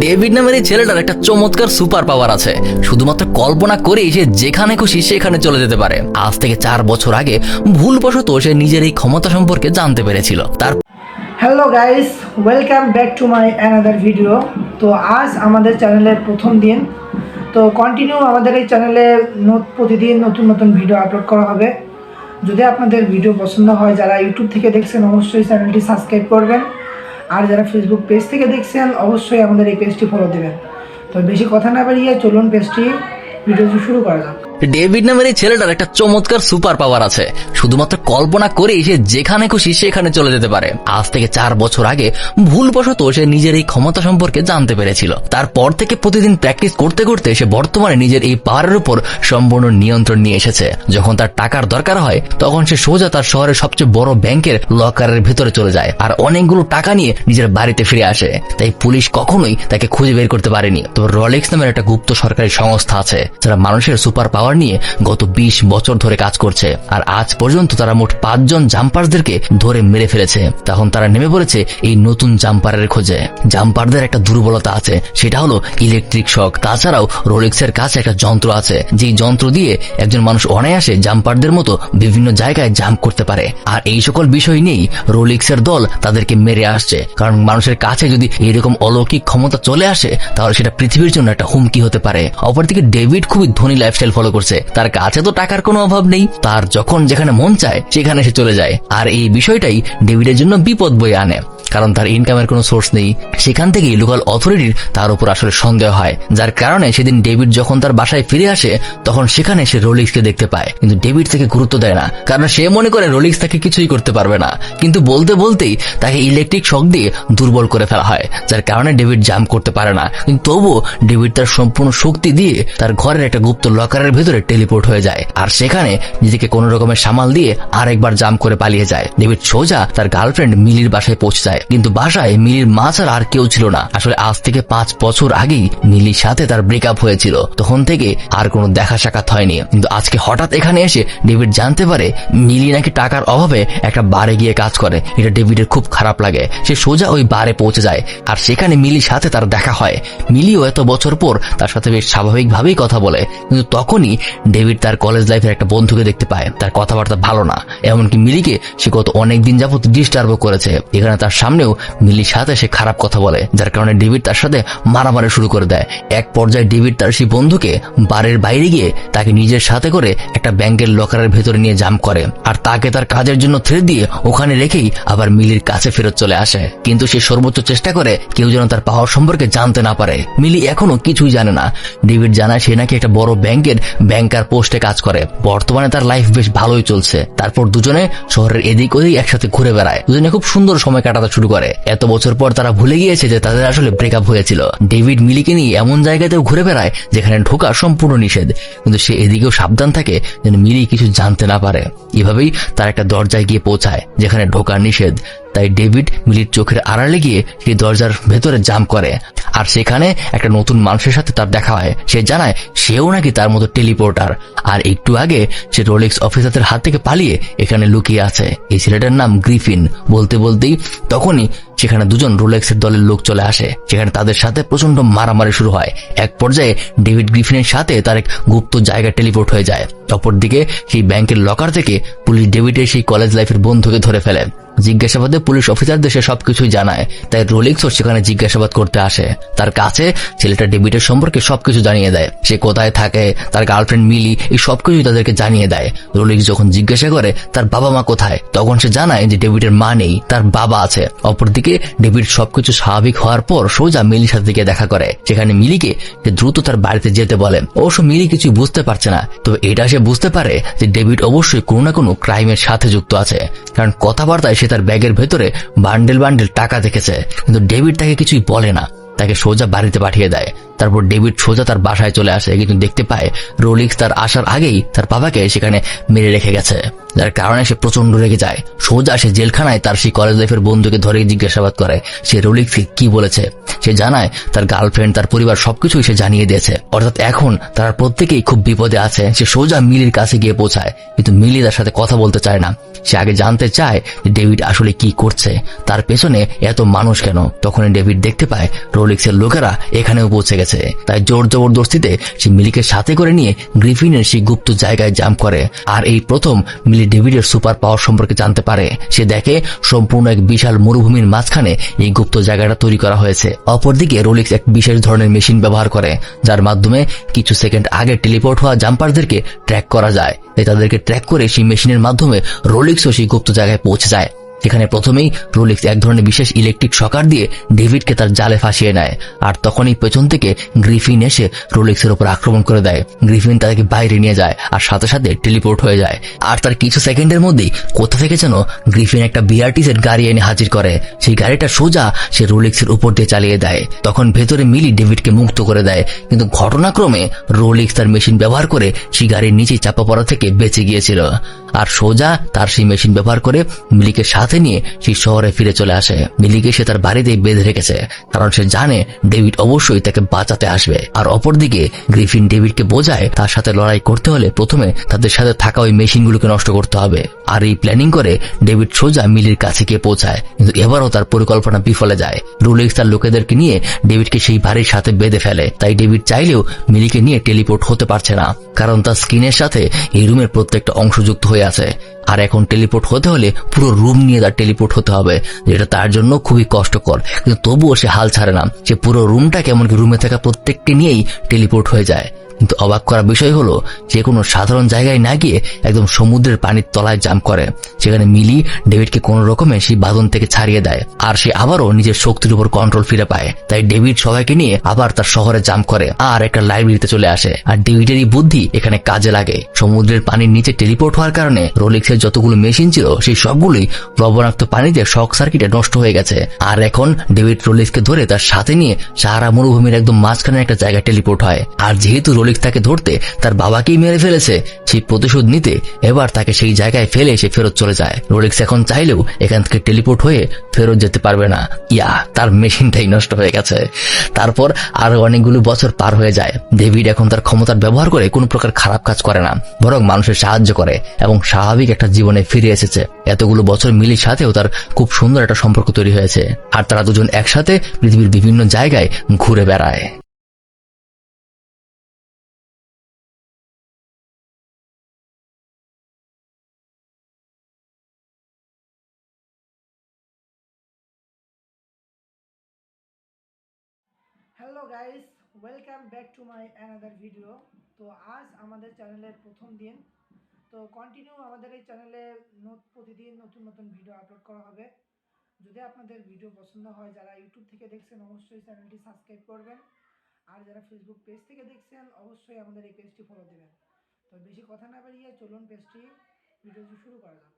David নামের এই ছেলেটার একটা চমৎকার সুপার পাওয়ার আছে। শুধুমাত্র কল্পনা করেই সে যেখানে খুশি সেখানে চলে যেতে পারে। আজ থেকে 4 বছর আগে ভুলবশত সে নিজের এই ক্ষমতা সম্পর্কে জানতে পেরেছিল। তার hello guys, welcome back to my another video. তো আজ আমাদের চ্যানেলের প্রথম দিন, তো কন্টিনিউ আমাদের এই চ্যানেলে প্রতিদিন নতুন নতুন ভিডিও আপলোড করা হবে। যদি আপনাদের ভিডিও পছন্দ হয়, যারা ইউটিউব থেকে দেখছেন অবশ্যই চ্যানেলটি সাবস্ক্রাইব করবেন, আর যারা ফেসবুক পেজ থেকে দেখছেন অবশ্যই আমাদের এই পেজটি ফলো দেবেন। তো বেশি কথা না বাড়িয়ে চলুন ভিডিওটি শুরু করা যাক। ডেভিড নামের এই ছেলেটার একটা চমৎকার সুপার পাওয়ার আছে। শুধুমাত্র কল্পনা করেই সে যেখানে খুশি সেখানে চলে যেতে পারে। আজ থেকে 4 বছর আগে ভুলবশত সে নিজের এই ক্ষমতা সম্পর্কে জানতে পেরেছিল। তারপর থেকে প্রতিদিন প্র্যাকটিস করতে করতে সে বর্তমানে নিজের এই পাওয়ারের উপর সম্পূর্ণ নিয়ন্ত্রণ নিয়ে এসেছে। যখন তার টাকার দরকার হয় তখন সে সোজা তার শহরের সবচেয়ে বড় ব্যাংকের লকারের ভেতরে চলে যায় আর অনেকগুলো টাকা নিয়ে নিজের বাড়িতে ফিরে আসে। তাই পুলিশ কখনোই তাকে খুঁজে বের করতে পারেনি। তো রোলেক্স নামের একটা গুপ্ত সরকারি সংস্থা আছে যারা মানুষের সুপার পাওয়ার নিয়ে গত 20 বছর ধরে কাজ করছে। আর আজ পর্যন্ত তারা মোট 5 জন জাম্পারদেরকে ধরে মেরে ফেলেছে। তখন তারা নেমে পড়েছে এই নতুন জাম্পারের খোঁজে। জাম্পারদের একটা দুর্বলতা আছে, সেটা হলো ইলেকট্রিক শক। তাছাড়াও রোলেক্সের কাছে একটা যন্ত্র আছে, যে যন্ত্র দিয়ে একজন মানুষ অনায়াসে জাম্পারদের মতো বিভিন্ন জায়গায় জাম্প করতে পারে। আর এই সকল বিষয় নিয়েই রোলেক্সের দল তাদেরকে মেরে আসছে। কারণ মানুষের কাছে যদি এরকম অলৌকিক ক্ষমতা চলে আসে তাহলে সেটা পৃথিবীর জন্য একটা হুমকি হতে পারে। অপরদিকে ডেভিড খুবই ধনী লাইফস্টাইল ফলো করছে। তার কাছে তো টাকার কোনো অভাব নেই, তার যখন যেখানে মন চায় সেখানে সে চলে যায়। আর এই বিষয়টাই ডেভিডের জন্য বিপদ বয়ে আনে, কারণ তার ইনকামের কোনো সোর্স নেই। সেখান থেকেই লোকাল অথরিটির তার উপর আসলে সন্দেহ হয়, যার কারণে সেদিন ডেভিড যখন তার বাসায় ফিরে আসে তখন সেখানে সে রোলেক্সকে দেখতে পায়। কিন্তু ডেভিড তাকে গুরুত্ব দেয় না, কারণ সে মনে করে রোলেক্স তাকে কিছুই করতে পারবে না। কিন্তু বলতে বলতেই তাকে ইলেকট্রিক শক দিয়ে দুর্বল করে ফেলা হয়, যার কারণে ডেভিড জাম্প করতে পারে না। কিন্তু তবুও ডেভিড তার সম্পূর্ণ শক্তি দিয়ে তার ঘরের একটা গুপ্ত লকারের ভেতরে টেলিপোর্ট হয়ে যায় আর সেখানে নিজেকে কোনো রকমের সামাল দিয়ে আরেকবার জাম্প করে পালিয়ে যায়। ডেভিড সোজা তার গার্লফ্রেন্ড মিলির বাসায় পৌঁছে যায়। কিন্তু বাসায় মিলির মা ছাড়া আর কেউ ছিল না। আসলে আজ থেকে 5 বছর আগেই মিলির সাথে তার ব্রেকআপ হয়েছিল। তখন থেকে আর কোনো দেখা সাক্ষাৎ হয়নি। কিন্তু আজকে হঠাৎ এখানে এসে ডেভিড জানতে পারে মিলি নাকি টাকার অভাবে একটা বারে গিয়ে কাজ করে। এটা ডেভিডের খুব খারাপ লাগে। সে সোজা ওই বারে পৌঁছে যায় আর সেখানে মিলির সাথে তার দেখা হয়। মিলিও এত বছর পর তার সাথে বেশ স্বাভাবিকভাবেই কথা বলে। কিন্তু তখনই ডেভিড তার কলেজ লাইফের একটা বন্ধুকে দেখতে পায়। তার কথাবার্তা ভালো না, এমনকি মিলিকে সে গত অনেকদিন যাবত ডিস্টার্বও করেছে। এখানে তার সামনেও মিলির সাথে সে খারাপ কথা বলে, যার কারণে ডেভিড তার সাথে মারামারি শুরু করে দেয়। এক পর্যায়ে ডেভিড তার সেই বন্ধুকে বারের বাইরে গিয়ে তাকে নিজের সাথে করে একটা ব্যাংকের লকারের ভেতরে নিয়ে জাম্প করে আর তাকে তার কাজের জন্য থ্রেট দিয়ে ওখানে রেখেই আবার মিলির কাছে ফেরত চলে আসে। কিন্তু সে সর্বোচ্চ চেষ্টা করে কেউ যেন তার পাওয়ার সম্পর্কে জানতে না পারে। মিলি এখনো কিছুই জানে না। ডেভিড জানায় সে নাকি একটা বড় ব্যাংকের ব্যাংকার পোস্টে কাজ করে। বর্তমানে তার লাইফ বেশ ভালোই চলছে। তারপর দুজনে শহরের এদিক ওদিক একসাথে ঘুরে বেড়ায়। দুজনে খুব সুন্দর সময় কাটাতে শুরু করে। এত বছর পর তারা ভুলে গিয়েছে যে তাদের আসলে ব্রেকআপ হয়েছিল। ডেভিড মিলিকে নিয়ে এমন জায়গাতেও ঘুরে বেড়ায় যেখানে ঢোকা সম্পূর্ণ নিষেধ, কিন্তু সে এদিকেও সাবধান থাকে যেন মিলি কিছু জানতে না পারে। এভাবেই তার একটা দরজায় গিয়ে পৌঁছায় যেখানে ঢোকা নিষেধ। তাই ডেভিড মিলির চোখের আড়ালে গিয়ে সেই দরজার ভেতরে জাম্প করে আর সেখানে একটা নতুন মানুষের সাথে তার দেখা হয়। সে জানায় সেও নাকি তার মতো টেলিপোর্টার, আর একটু আগে সে রোলেক্স অফিসারদের হাত থেকে পালিয়ে এখানে লুকিয়ে আছে। এই ছেলেটার নাম গ্রিফিন। বলতে বলতেই তখনই সেখানে দুজন রোলেক্সের দলের লোক চলে আসে। সেখানে তাদের সাথে প্রচন্ড মারামারি শুরু হয়। এক পর্যায়ে ডেভিড গ্রিফিনের সাথে তার এক গুপ্ত জায়গায় টেলিপোর্ট হয়ে যায়। অপরদিকে সেই ব্যাংকের লকার থেকে পুলিশ ডেভিডের সেই কলেজ লাইফের বন্ধুকে ধরে ফেলে। জিজ্ঞাসাবাদে পুলিশ অফিসারদের সে সবকিছুই জানায়। তাই রোলেক্সও সেখানে জিজ্ঞাসাবাদ করতে আসে। তার কাছে ছেলেটা ডেভিডের সম্পর্কে সবকিছু জানিয়ে দেয়। সে কোথায় থাকে, তার গার্লফ্রেন্ড মিলি, এই সবকিছুই তাদেরকে জানিয়ে দেয়। রোলেক্স যখন জিজ্ঞাসা করে তার বাবা মা কোথায়, তখন সে জানায় যে ডেভিডের মা নেই, তার বাবা আছে। অপরদিকে ডেভিড সবকিছু স্বাভাবিক হওয়ার পর সোজা মিলির সাথে গিয়ে দেখা করে। সেখানে মিলিকে সে দ্রুত তার বাড়িতে যেতে বলে। অবশ্য মিলি কিছুই বুঝতে পারছে না, তবে এটা সে বুঝতে পারে যে ডেভিড অবশ্যই কোনো না কোনো ক্রাইমের সাথে যুক্ত আছে, কারণ কথাবার্তায় সে তার ব্যাগের ভেতরে বান্ডেল বান্ডেল টাকা দেখেছে। কিন্তু ডেভিড তাকে কিছুই বলে না, তাকে সোজা বাড়িতে পাঠিয়ে দেয়। তারপর ডেভিড সোজা তার বাসায় চলে আসে, কিন্তু দেখতে পায় রোলেক্স তার আসার আগেই তার বাবাকে সেখানে মেরে রেখে গেছে, যার কারণে সে প্রচন্ড রেগে যায়। সোজা সে জেলখানায় তার সেই কলেজ লাইফের বন্ধুকে ধরে জিজ্ঞাসাবাদ করে সে রোলেক্সকে কি বলেছে। সে জানায় তার গার্লফ্রেন্ড, তার পরিবার সবকিছুই সে জানিয়ে দিয়েছে। অর্থাৎ এখন তারা প্রত্যেকেই খুব বিপদে আছে। সে সোজা মিলির কাছে গিয়ে পৌঁছায়, কিন্তু মিলি তার সাথে কথা বলতে চায় না। সে আগে জানতে চায় যে ডেভিড আসলে কি করছে, তার পেছনে এত মানুষ কেন। তখনই ডেভিড দেখতে পায় রোলেক্সের লোকেরা এখানেও পৌঁছে গেছে। তাই জোর জবরদস্তিতে সে মিলিকে সাথে করে নিয়ে গ্রিফিনের সেই গুপ্ত জায়গায় জাম্প করে। আর এই প্রথম মিলি ডেভিডের সুপার পাওয়ার সম্পর্কে জানতে পারে। সে দেখে সম্পূর্ণ এক বিশাল মরুভূমির মাঝখানে এই গুপ্ত জায়গাটা তৈরি করা হয়েছে। অপরদিকে রোলেক্স এক বিশেষ ধরনের মেশিন ব্যবহার করে, যার মাধ্যমে কিছু সেকেন্ড আগে টেলিপোর্ট হওয়া জাম্পারদেরকে ট্র্যাক করা যায়। তাই তাদেরকে ট্র্যাক করে সেই মেশিনের মাধ্যমে রোলেক্সও সেই গুপ্ত জায়গায় পৌঁছে যায়। এখানে প্রথমেই রোলেক্স এক ধরনের বিশেষ ইলেকট্রিক শকার দিয়ে ডেভিডকে তার জালে ফাঁসিয়ে নেয়। আর তখনই পেছন থেকে গ্রিফিন এসে রোলেক্সের উপর আক্রমণ করে দেয়। গ্রিফিন তাদেরকে বাইরে নিয়ে যায় আর সাথে সাথে টেলিপোর্ট হয়ে যায়। আর তার কিছু সেকেন্ডের মধ্যেই কোথা থেকে যেন গ্রিফিন একটা বিআরটিস এর গাড়ি এনে হাজির করে। সেই গাড়িটা সোজা সে রোলেক্সের উপর দিয়ে চালিয়ে দেয়। তখন ভেতরে মিলি ডেভিডকে মুক্ত করে দেয়, কিন্তু ঘটনাক্রমে রোলেক্স তার মেশিন ব্যবহার করে সেই গাড়ির নিচেই চাপা পড়া থেকে বেঁচে গিয়েছিল। আর সোজা তার সেই মেশিন ব্যবহার করে মিলিকে সাথে নিয়ে সেই শহরে ফিরে চলে আসে। মিলিকে সে তার বাড়িতেই বেঁধে রেখেছে, কারণ সে জানে ডেভিড অবশ্যই তাকে বাঁচাতে আসবে। আর অপরদিকে গ্রিফিন ডেভিডকে বোঝায় তার সাথে লড়াই করতে হলে প্রথমে তাদের সাথে থাকা ওই মেশিনগুলোকে নষ্ট করতে হবে। আর এই প্ল্যানিং করে ডেভিড সোজা মিলির কাছে গিয়ে পৌঁছায়, কিন্তু এবারও তার পরিকল্পনা বিফলে যায়। রোলেক্স তার লোকেদেরকে নিয়ে ডেভিডকে সেই বাড়ির সাথে বেঁধে ফেলে। তাই ডেভিড চাইলেও মিলিকে নিয়ে টেলিপোর্ট হতে পারছে না, কারণ তার স্কিনের সাথে এই রুমের প্রত্যেকটা অংশ যুক্ত হয়ে আছে। আর এখন টেলিপোর্ট হতে হলে পুরো রুম নিয়ে তার টেলিপোর্ট হতে হবে, যেটা তার জন্য খুবই কষ্টকর। কিন্তু তবুও সে হাল ছাড়ে না, সে পুরো রুমটাকে এমনকি রুমে থাকা প্রত্যেকটি নিয়েই টেলিপোর্ট হয়ে যায়। কিন্তু অবাক করার বিষয় হলো যে কোনো সাধারণ জায়গায় না গিয়ে একদম সমুদ্রের পানির তলায় জাম্প করে। সেখানে মিলি ডেভিডকে কোন রকমে সেই বাঁধন থেকে ছাড়িয়ে দেয়, আর সে আবারও নিজের শক্তির উপর কন্ট্রোল ফিরে পায়। তাই ডেভিড সবাইকে নিয়ে আবার তার শহরে জাম্প করে আর একটা লাইব্রেরিতে চলে আসে। আর ডেভিডের এই বুদ্ধি এখানে কাজে লাগে। সমুদ্রের পানির নিচে টেলিপোর্ট হওয়ার কারণে রোলেক্সের যতগুলো মেশিন ছিল সেই সবগুলোই লবণাক্ত পানিতে শক সার্কিটে নষ্ট হয়ে গেছে। আর এখন ডেভিড রোলেক্সকে ধরে তার সাথে নিয়ে সাহারা মরুভূমির একদম মাঝখানে একটা জায়গায় টেলিপোর্ট হয়। আর যেহেতু রোলেক্স তাকে ধরতে তার বাবাকেই মেরে ফেলেছে, সেই প্রতিশোধ নিতে এবার তাকে সেই জায়গায় ফেলে সে ফেরত চলে যায়। রোলেক্স এখন চাইলেও এখান থেকে টেলিপোর্ট হয়ে ফেরত যেতে পারবে না, তার মেশিনটাই নষ্ট হয়ে গেছে। তারপর আরো অনেকগুলো বছর পার হয়ে যায়। ডেভিড এখন তার ক্ষমতার ব্যবহার করে কোনো প্রকার খারাপ কাজ করে না, বরং মানুষের সাহায্য করে এবং স্বাভাবিক একটা জীবনে ফিরে এসেছে। এতগুলো বছর মিলির সাথেও তার খুব সুন্দর একটা সম্পর্ক তৈরি হয়েছে, আর তারা দুজন একসাথে পৃথিবীর বিভিন্ন জায়গায় ঘুরে বেড়ায়। Hello guys, welcome back to my another video. তো আজ আমাদের চ্যানেলের প্রথম দিন। তো কন্টিনিউ আমাদের এই চ্যানেলে প্রতিদিন নতুন নতুন ভিডিও আপলোড করা হবে। যদি আপনাদের ভিডিও পছন্দ হয়, যারা ইউটিউব থেকে দেখছেন অবশ্যই চ্যানেলটি সাবস্ক্রাইব করবেন, আর যারা ফেসবুক পেজ থেকে দেখছেন অবশ্যই আমাদের এই পেজটি ফলো দেবেন। তো বেশি কথা না বাড়িয়ে চলুন পেজটি ভিডিওটি শুরু করা যাক।